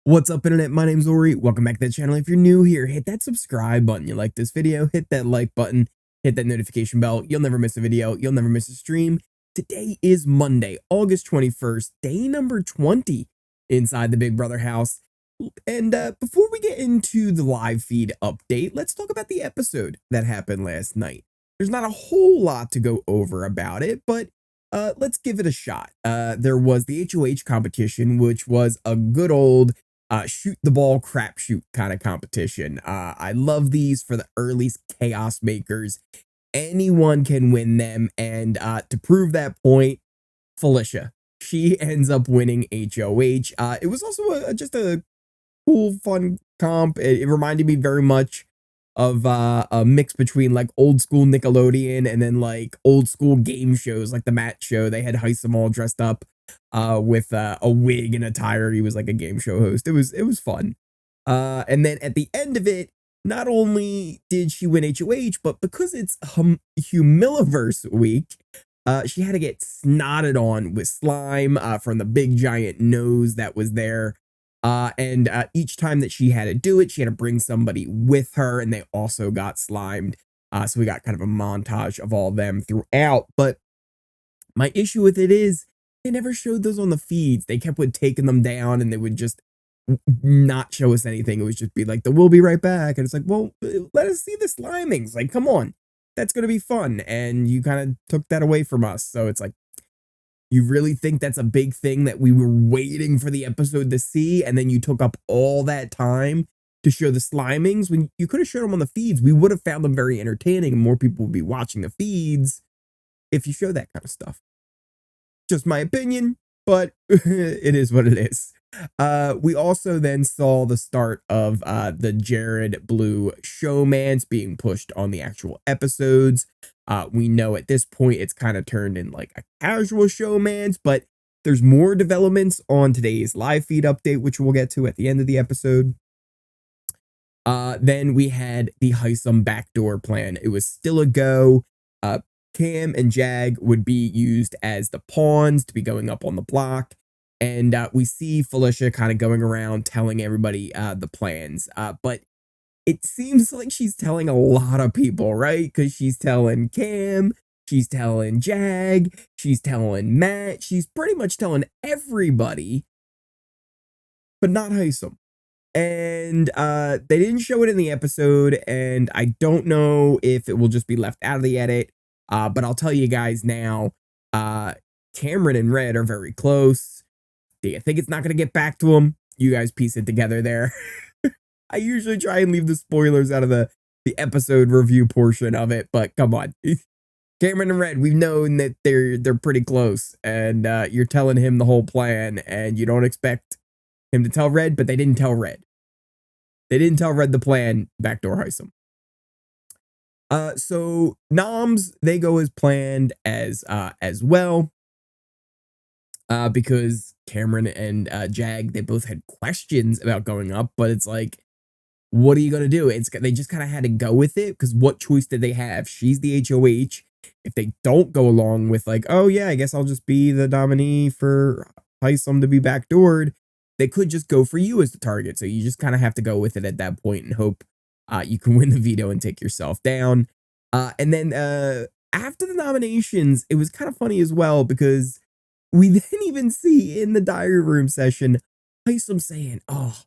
What's up, internet? My name's Ori. Welcome back to the channel. If you're new here, hit that subscribe button. You like this video, hit that like button, hit that notification bell. You'll never miss a video. You'll never miss a stream. Today is Monday, August 21st, day number 20 inside the Big Brother house. And before we get into the live feed update, let's talk about the episode that happened last night. There's not a whole lot to go over about it, but let's give it a shot. There was the HOH competition, which was a good old shoot the ball crapshoot kind of competition. I love these for the early chaos makers. Anyone can win them, and to prove that point, Felicia, she ends up winning HOH. It was also just a cool, fun comp. It reminded me very much of a mix between like old school Nickelodeon and then like old school game shows like the Matt Show. They had Hisam all dressed up with a wig and a tire. He was like a game show host. It was fun. And then at the end of it, not only did she win HOH, but because it's Humiliverse week, she had to get snotted on with slime from the big giant nose that was there. And each time that she had to do it, she had to bring somebody with her, and they also got slimed. So we got kind of a montage of all of them throughout. But my issue with it is they never showed those on the feeds. They kept taking them down, and they would just not show us anything. It would just be like, we'll be right back. And it's like, well, let us see the slimings. Like, come on. That's going to be fun. And you kind of took that away from us. So it's like, you really think that's a big thing that we were waiting for the episode to see, and then you took up all that time to show the slimings when you could have showed them on the feeds? We would have found them very entertaining, and more people would be watching the feeds if you show that kind of stuff. Just my opinion, but it is what it is. We also then saw the start of the Jared Blue showmance being pushed on the actual episodes. We know at this point it's kind of turned in like a casual showmance, but there's more developments on today's live feed update, which we'll get to at the end of the episode. Then we had the Hisam backdoor plan. It was still a go. Cam and Jag would be used as the pawns to be going up on the block. And we see Felicia kind of going around telling everybody the plans. But it seems like she's telling a lot of people, right? Because she's telling Cam, she's telling Jag, she's telling Matt. She's pretty much telling everybody, but not Hisam. And they didn't show it in the episode, and I don't know if it will just be left out of the edit. But I'll tell you guys now, Cameron and Red are very close. Do you think it's not going to get back to them? You guys piece it together there. I usually try and leave the spoilers out of the episode review portion of it, but come on. Cameron and Red, we've known that they're pretty close, and you're telling him the whole plan, and you don't expect him to tell Red, but they didn't tell Red. They didn't tell Red the plan, backdoor Hisam. So noms, they go as planned as well. Because Cameron and Jag, they both had questions about going up, but it's like, what are you gonna do? They just kind of had to go with it, because what choice did they have? She's the HOH. If they don't go along with like, oh yeah, I guess I'll just be the nominee for Hisam to be backdoored, they could just go for you as the target. So you just kind of have to go with it at that point and hope you can win the veto and take yourself down. And then after the nominations, it was kind of funny as well, because we then even see in the diary room session, Hisam saying, oh,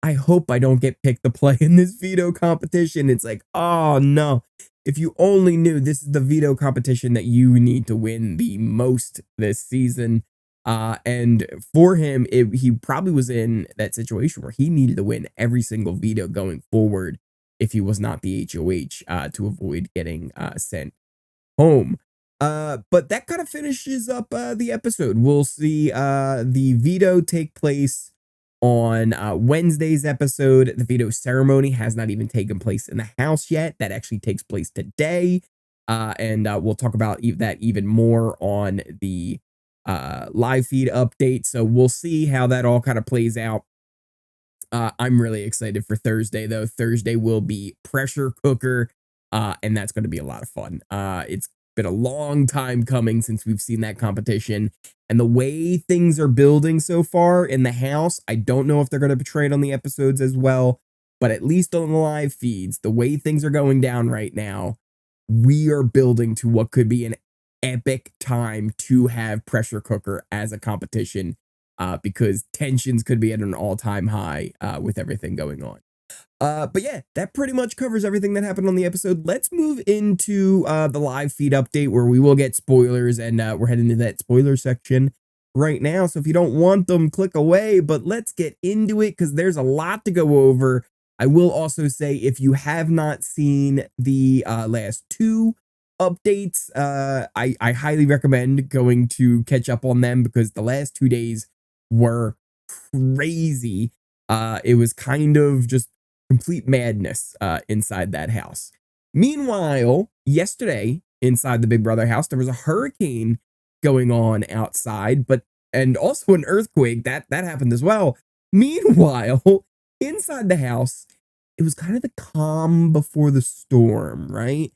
I hope I don't get picked to play in this veto competition. It's like, oh no, if you only knew this is the veto competition that you need to win the most this season. And for him, he probably was in that situation where he needed to win every single veto going forward if he was not the HOH to avoid getting sent home. But that kind of finishes up the episode. We'll see the veto take place on Wednesday's episode. The veto ceremony has not even taken place in the house yet. That actually takes place today. And we'll talk about that even more on the live feed update. So we'll see how that all kind of plays out. I'm really excited for Thursday, though. Thursday will be pressure cooker, and that's going to be a lot of fun. It's been a long time coming since we've seen that competition. And the way things are building so far in the house, I don't know if they're going to portray it on the episodes as well, but at least on the live feeds, the way things are going down right now, we are building to what could be an epic time to have Pressure Cooker as a competition, because tensions could be at an all-time high with everything going on. But yeah, that pretty much covers everything that happened on the episode. Let's move into the live feed update where we will get spoilers, and we're heading to that spoiler section right now. So if you don't want them, click away, but let's get into it because there's a lot to go over. I will also say, if you have not seen the last two updates, I highly recommend going to catch up on them because the last 2 days were crazy. It was kind of just complete madness inside that house. Meanwhile, yesterday inside the Big Brother house, there was a hurricane going on outside, and also an earthquake that happened as well. Meanwhile, inside the house, it was kind of the calm before the storm, right?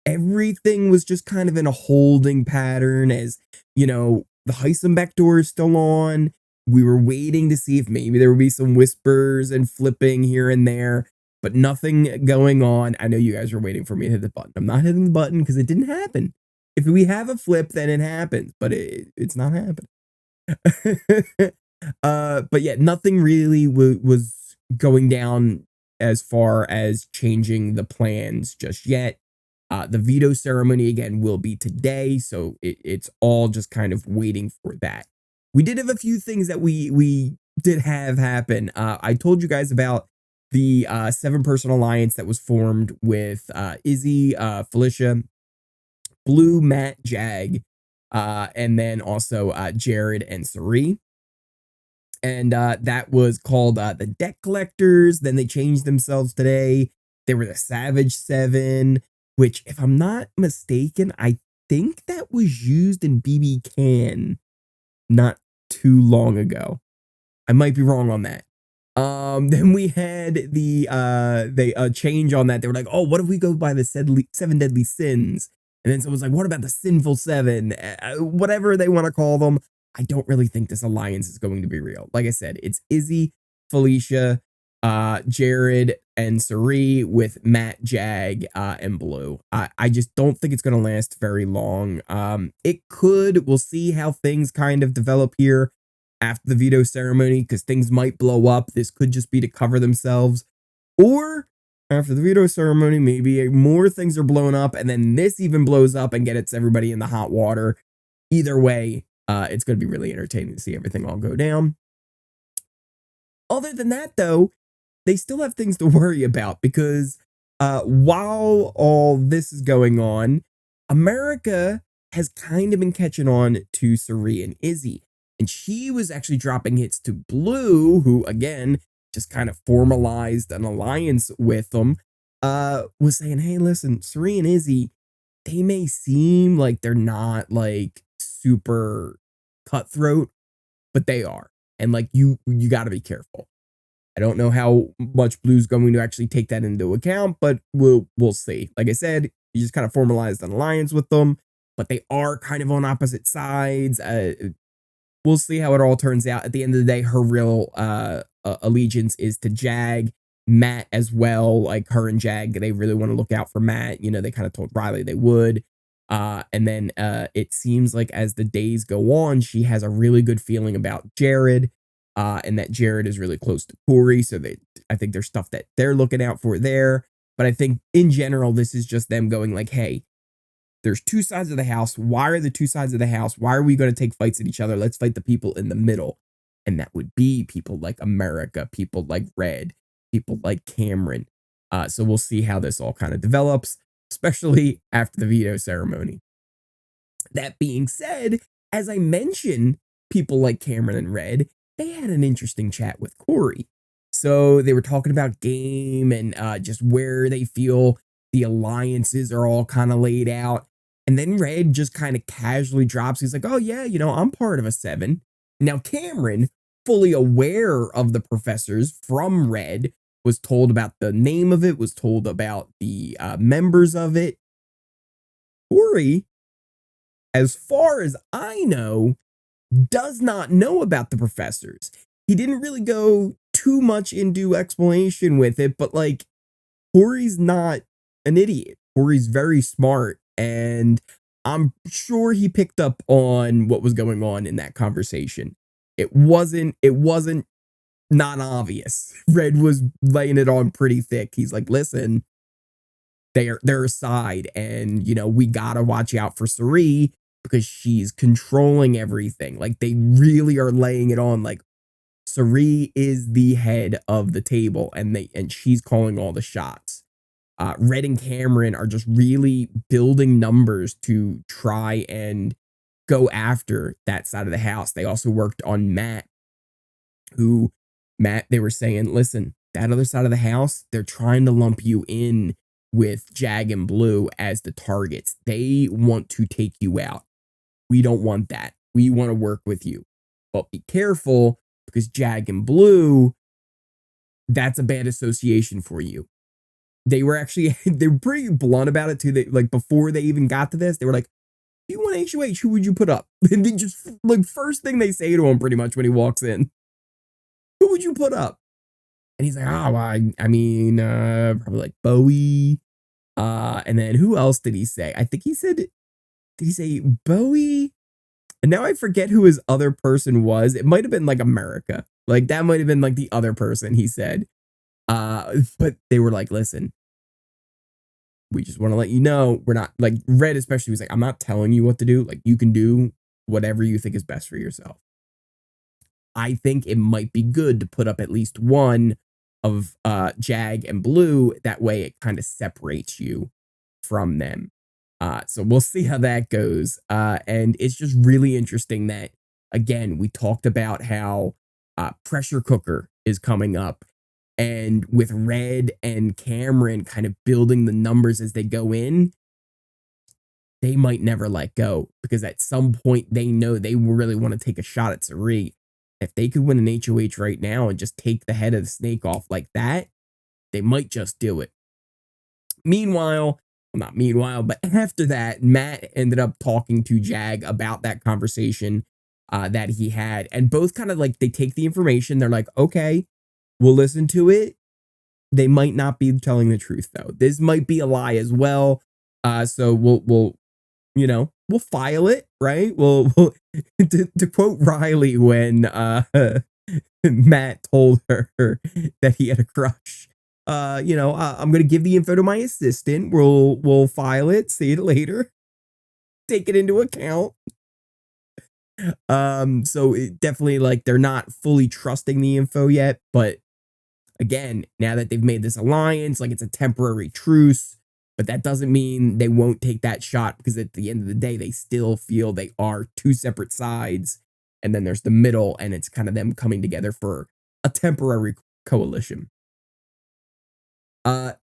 Everything was just kind of in a holding pattern, as you know, the Hisam Backdoor is still on. We were waiting to see if maybe there would be some whispers and flipping here and there, but nothing going on. I know you guys were waiting for me to hit the button. I'm not hitting the button because it didn't happen. If we have a flip, then it happens, but it's not happening. But yeah, nothing really was going down as far as changing the plans just yet. The veto ceremony again will be today, so it's all just kind of waiting for that. We did have a few things that we did have happen. I told you guys about the 7-person alliance that was formed with Izzy, Felicia, Blue, Matt, Jag, and then also Jared and Cirie. And that was called the Debt Collectors. Then they changed themselves today. They were the Savage 7, which, if I'm not mistaken, I think that was used in BB Can not too long ago. I might be wrong on that. Then we had the change on that. They were like, oh, what if we go by the 7 deadly sins? And then someone's like, what about the sinful 7? Whatever they want to call them. I don't really think this alliance is going to be real. Like I said, it's Izzy, Felicia, Jared, and Cirie with Matt, Jag, and Blue. I just don't think it's going to last very long. It could. We'll see how things kind of develop here after the veto ceremony, because things might blow up. This could just be to cover themselves. Or after the veto ceremony, maybe more things are blown up, and then this even blows up and gets everybody in the hot water. Either way, it's going to be really entertaining to see everything all go down. Other than that, though, they still have things to worry about, because while all this is going on, America has kind of been catching on to Cirie and Izzy. And she was actually dropping hits to Blue, who, again, just kind of formalized an alliance with them, was saying, hey, listen, Cirie and Izzy, they may seem like they're not, like, super cutthroat, but they are. And, like, you got to be careful. I don't know how much Blue's going to actually take that into account, but we'll see. Like I said, you just kind of formalized an alliance with them, but they are kind of on opposite sides. We'll see how it all turns out. At the end of the day, her real allegiance is to Jag, Matt as well. Like, her and Jag, they really want to look out for Matt. You know, they kind of told Reilly they would. And then it seems like as the days go on, she has a really good feeling about Jared, and that Jared is really close to Cory. So I think there's stuff that they're looking out for there. But I think in general, this is just them going like, hey, there's two sides of the house. Why are the two sides of the house? Why are we going to take fights at each other? Let's fight the people in the middle. And that would be people like America, people like Red, people like Cameron. So we'll see how this all kind of develops, especially after the veto ceremony. That being said, as I mentioned, people like Cameron and Red, they had an interesting chat with Cory. So they were talking about game and just where they feel the alliances are all kind of laid out. And then Red just kind of casually drops. He's like, oh, yeah, you know, I'm part of a 7. Now, Cameron, fully aware of the professors from Red, was told about the name of it, was told about the members of it. Cory as far as I know, does not know about the professors. He didn't really go too much into explanation with it, but like Cory's not an idiot. Cory's very smart, and I'm sure he picked up on what was going on in that conversation. It wasn't not obvious. Red was laying it on pretty thick. He's like, listen, they're aside, and we gotta watch out for Cirie because she's controlling everything. Like they really are laying it on. Like Cirie is the head of the table, and she's calling all the shots. Red and Cameron are just really building numbers to try and go after that side of the house. They also worked on Matt, they were saying, listen, that other side of the house, they're trying to lump you in with Jag and Blue as the targets. They want to take you out. We don't want that. We want to work with you. But be careful, because Jag and Blue, that's a bad association for you. They were pretty blunt about it too. They, like, before they even got to this, they were like, if you want HOH, who would you put up? And they just, like, first thing they say to him pretty much when he walks in, who would you put up? And he's like, oh, well, I mean, probably like Bowie. And then who else did he say? I think he said, did he say Bowie? And now I forget who his other person was. It might have been like America. Like that might have been like the other person he said. But they were like, listen, we just want to let you know, we're not, like, Red especially was like, I'm not telling you what to do. Like, you can do whatever you think is best for yourself. I think it might be good to put up at least one of Jag and Blue. That way it kind of separates you from them. So we'll see how that goes. And it's just really interesting that, again, we talked about how Pressure Cooker is coming up. And with Red and Cameron kind of building the numbers as they go in, they might never let go, because at some point they know they really want to take a shot at Cirie. If they could win an HOH right now and just take the head of the snake off like that, they might just do it. Meanwhile, well, not meanwhile, but after that, Matt ended up talking to Jag about that conversation that he had. And both kind of like, they take the information. They're like, okay, we'll listen to it. They might not be telling the truth, though. This might be a lie as well. So we'll file it, right? We'll to quote Reilly when Matt told her that he had a crush. I'm gonna give the info to my assistant. We'll file it. See it later. Take it into account. So it definitely, like, they're not fully trusting the info yet, but again, now that they've made this alliance, like, it's a temporary truce, but that doesn't mean they won't take that shot, because at the end of the day, they still feel they are two separate sides, and then there's the middle, and it's kind of them coming together for a temporary coalition.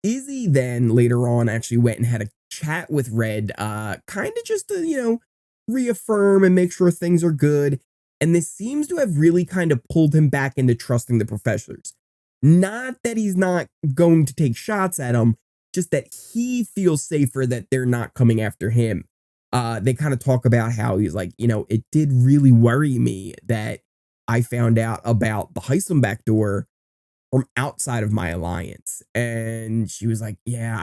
Izzy then later on actually went and had a chat with Red, kind of just to, reaffirm and make sure things are good, and this seems to have really kind of pulled him back into trusting the professors. Not that he's not going to take shots at them, just that he feels safer that they're not coming after him. They kind of talk about how he's like, it did really worry me that I found out about the Hisam backdoor from outside of my alliance. And she was like, yeah,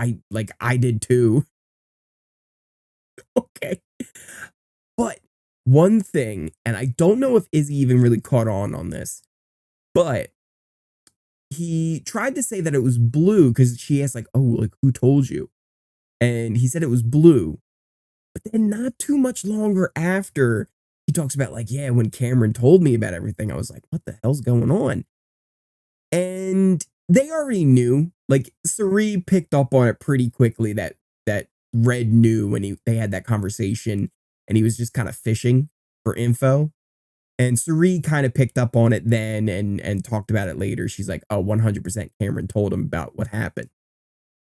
I did too. Okay. But one thing, and I don't know if Izzy even really caught on this, but he tried to say that it was Blue, because she asked, like, oh, like, who told you? And he said it was Blue. But then not too much longer after, he talks about, like, yeah, when Cameron told me about everything, I was like, what the hell's going on? And they already knew. Like, Cirie picked up on it pretty quickly that Red knew when they had that conversation, and he was just kind of fishing for info. And Cirie kind of picked up on it then and talked about it later. She's like, oh, 100% Cameron told him about what happened.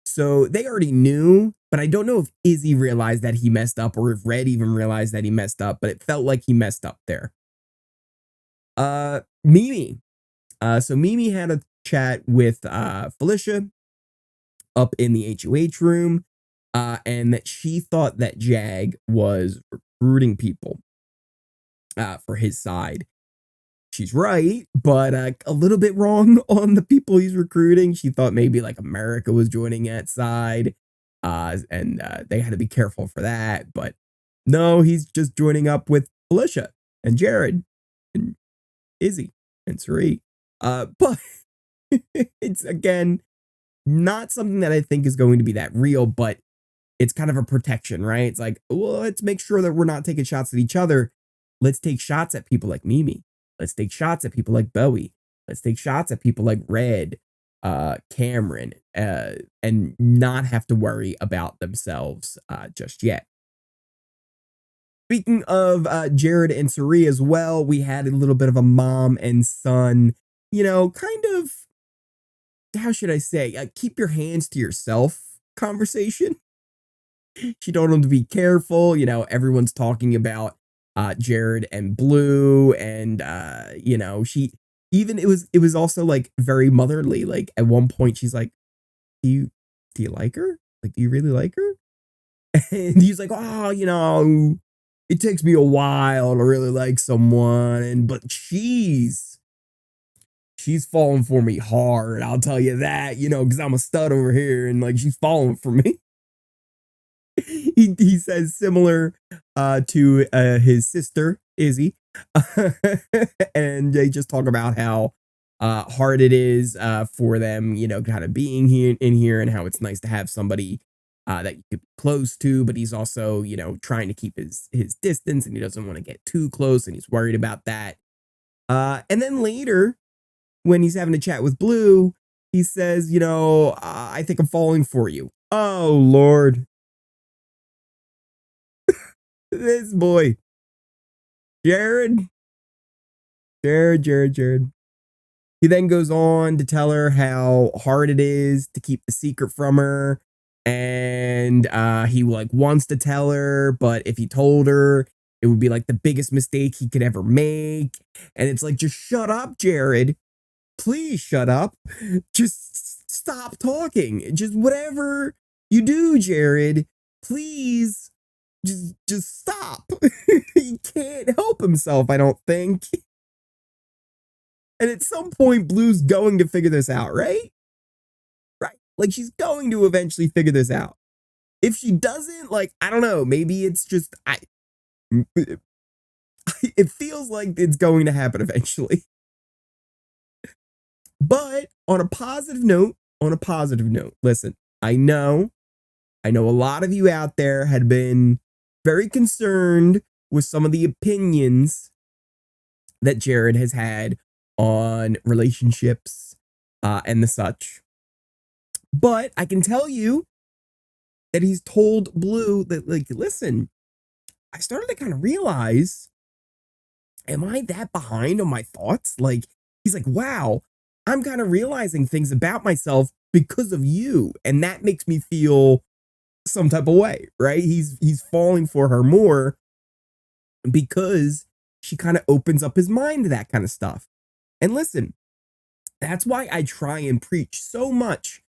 So they already knew, but I don't know if Izzy realized that he messed up, or if Red even realized that he messed up, but it felt like he messed up there. Mimi. So Mimi had a chat with Felicia up in the HOH room, and that she thought that Jag was recruiting people for his side. She's right, but a little bit wrong on the people he's recruiting. She thought maybe like America was joining that side, and they had to be careful for that. But no, he's just joining up with Felicia and Jared and Izzy and Cirie. But it's, again, not something that I think is going to be that real, but it's kind of a protection, right? It's like, well, let's make sure that we're not taking shots at each other. Let's take shots at people like Mimi. Let's take shots at people like Bowie. Let's take shots at people like Red, Cameron, and not have to worry about themselves just yet. Speaking of Jared and Cirie as well, we had a little bit of a mom and son, kind of, how should I say, keep your hands to yourself conversation. She told him to be careful. Everyone's talking about Jared and Blue, and it was also like very motherly. Like at one point she's like, do you like her? Like, do you really like her? And he's like, oh, it takes me a while to really like someone, but she's falling for me hard, I'll tell you that, because I'm a stud over here, and like she's falling for me. He says similar to his sister Izzy, and they just talk about how hard it is for them, kind of being here, and how it's nice to have somebody that you could be close to, but he's also, trying to keep his distance, and he doesn't want to get too close, and he's worried about that. And then later, when he's having a chat with Blue, he says, I think I'm falling for you. Oh, Lord. This boy. Jared. He then goes on to tell her how hard it is to keep the secret from her. And he like wants to tell her, but if he told her, it would be like the biggest mistake he could ever make. And it's like, just shut up, Jared. Please shut up. Just stop talking. Just whatever you do, Jared, please just stop. He can't help himself, I don't think. And at some point, Blue's going to figure this out, right? Right. Like, she's going to eventually figure this out. If she doesn't, like, I don't know, maybe it's just, it feels like it's going to happen eventually. But on a positive note, listen, I know a lot of you out there had been very concerned with some of the opinions that Jared has had on relationships and the such. But I can tell you that he's told Blue that, like, listen, I started to kind of realize, am I that behind on my thoughts? Like, he's like, wow, I'm kind of realizing things about myself because of you. And that makes me feel some type of way, right? He's falling for her more because she kind of opens up his mind to that kind of stuff. And listen, that's why I try and preach so much.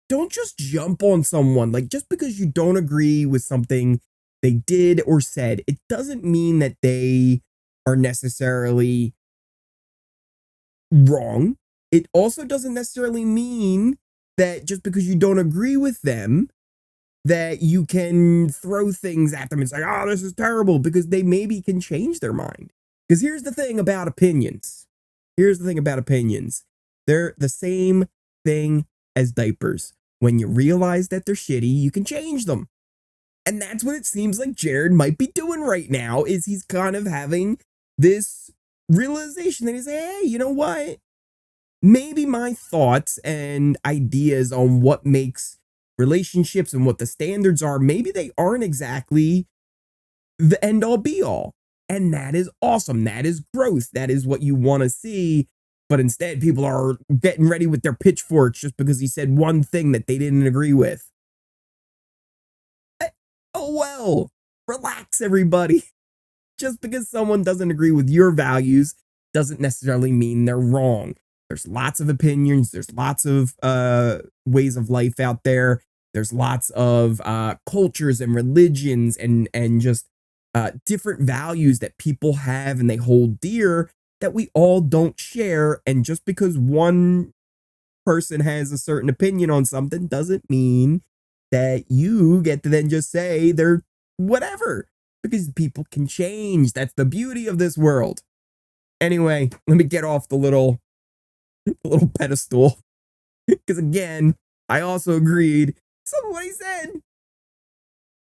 Don't just jump on someone. Like, just because you don't agree with something they did or said, it doesn't mean that they are necessarily wrong. It also doesn't necessarily mean that just because you don't agree with them, that you can throw things at them and say, oh, this is terrible, because they maybe can change their mind. Because here's the thing about opinions. They're the same thing as diapers. When you realize that they're shitty, you can change them. And that's what it seems like Jared might be doing right now, is he's kind of having this realization that he's like, hey, you know what? Maybe my thoughts and ideas on what makes relationships and what the standards are, maybe they aren't exactly the end all be all. And that is awesome. That is growth. That is what you want to see. But instead, people are getting ready with their pitchforks just because he said one thing that they didn't agree with. Oh, well, relax, everybody. Just because someone doesn't agree with your values doesn't necessarily mean they're wrong. There's lots of opinions. There's lots of ways of life out there. There's lots of cultures and religions and just different values that people have and they hold dear that we all don't share. And just because one person has a certain opinion on something doesn't mean that you get to then just say they're whatever, because people can change. That's the beauty of this world. Anyway, let me get off the little pedestal, because again, I also agreed some of what he said.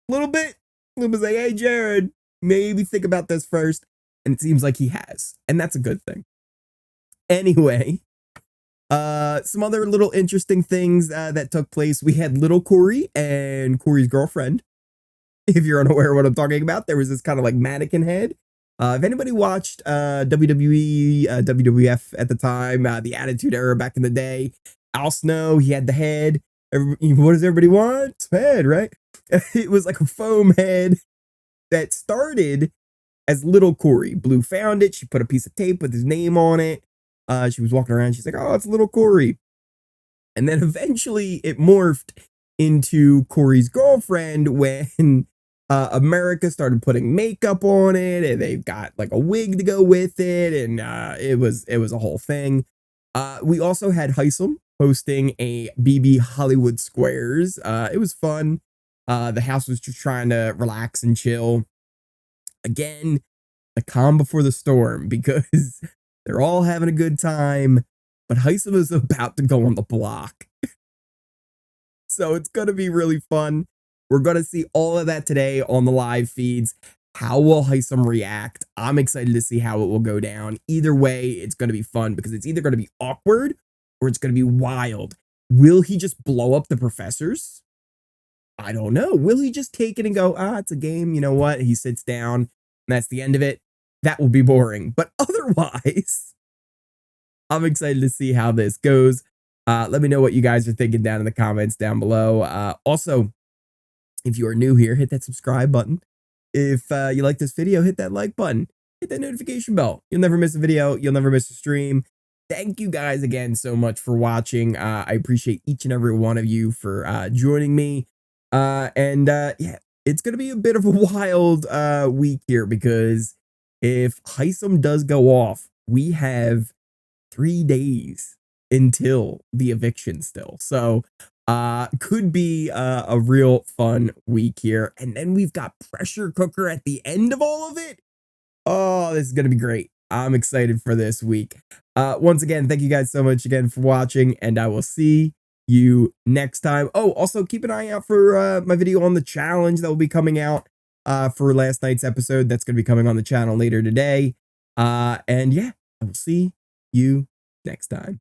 A little bit. Lopez like, hey, Jared, maybe think about this first. And it seems like he has. And that's a good thing. Anyway, some other little interesting things that took place. We had little Cory and Cory's girlfriend. If you're unaware of what I'm talking about, there was this kind of like mannequin head. If anybody watched WWE, WWF at the time, the Attitude Era back in the day, Al Snow, he had the head. What does everybody want? It's head, right? It was like a foam head that started as little Cory. Blue found it. She put a piece of tape with his name on it. She was walking around. She's like, oh, it's little Cory. And then eventually it morphed into Cory's girlfriend when America started putting makeup on it, and they've got like a wig to go with it, and it was a whole thing. We also had Hisam hosting a BB Hollywood Squares. It was fun. The house was just trying to relax and chill. Again, the calm before the storm, because they're all having a good time, but Hisam is about to go on the block. So it's going to be really fun. We're going to see all of that today on the live feeds. How will Hisam react? I'm excited to see how it will go down. Either way, it's going to be fun, because it's either going to be awkward or it's going to be wild. Will he just blow up the professors? I don't know. Will he just take it and go, it's a game. You know what? He sits down and that's the end of it. That will be boring. But otherwise, I'm excited to see how this goes. Let me know what you guys are thinking down in the comments down below. Also, if you are new here, hit that subscribe button. If you like this video, hit that like button. Hit that notification bell. You'll never miss a video. You'll never miss a stream. Thank you guys again so much for watching. I appreciate each and every one of you for joining me. Yeah, it's going to be a bit of a wild week here, because if Hisam does go off, we have 3 days until the eviction still. So could be a real fun week here. And then we've got pressure cooker at the end of all of it. Oh, this is going to be great. I'm excited for this week. Once again, thank you guys so much again for watching, and I will see you next time. Oh, also keep an eye out for my video on the challenge that will be coming out for last night's episode. That's going to be coming on the channel later today. And yeah, I will see you next time.